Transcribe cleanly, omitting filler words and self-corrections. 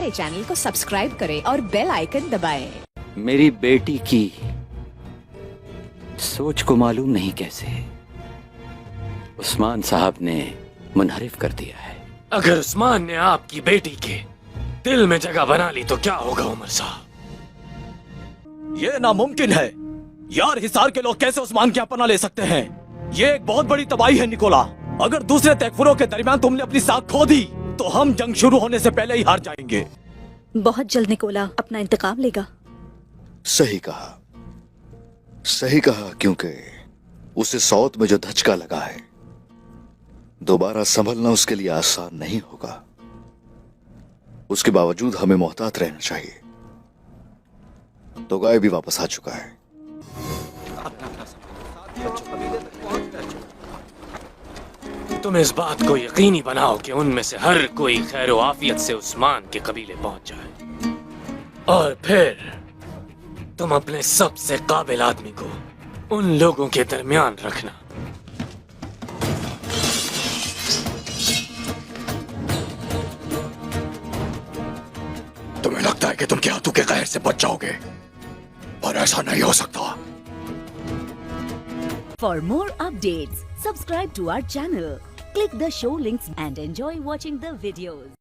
हमारे चैनल को सब्सक्राइब करें और बेल आइकन दबाएं। मेरी बेटी की सोच को मालूम नहीं कैसे उस्मान साहब ने मुनहरिफ कर दिया है। अगर उस्मान ने आपकी बेटी के दिल में जगह बना ली तो क्या होगा उमर साहब? ये नामुमकिन है यार। हिसार के लोग कैसे उस्मान की अपना ले सकते हैं? ये एक बहुत बड़ी तबाही है निकोला। अगर दूसरे तकफुरों के दरमियान तुमने अपनी साख खो दी तो हम जंग शुरू होने से पहले ही हार जाएंगे। बहुत जल्द निकोला अपना इंतकाम लेगा। सही कहा क्योंकि उसे सौत में जो धचका लगा है दोबारा संभलना उसके लिए आसान नहीं होगा। उसके बावजूद हमें मोहतात रहना चाहिए। तो गाय भी वापस आ चुका है। तुम इस बात को यकीनी बनाओ कि उनमें से हर कोई खैर व आफियत से उस्मान के कबीले पहुंच जाए और फिर तुम अपने सबसे काबिल आदमी को उन लोगों के दरमियान रखना। तुम्हें लगता है कि तुम क्या के कहर से बच जाओगे, पर ऐसा नहीं हो सकता। For more updates, subscribe to our channel, click the show links and enjoy watching the videos.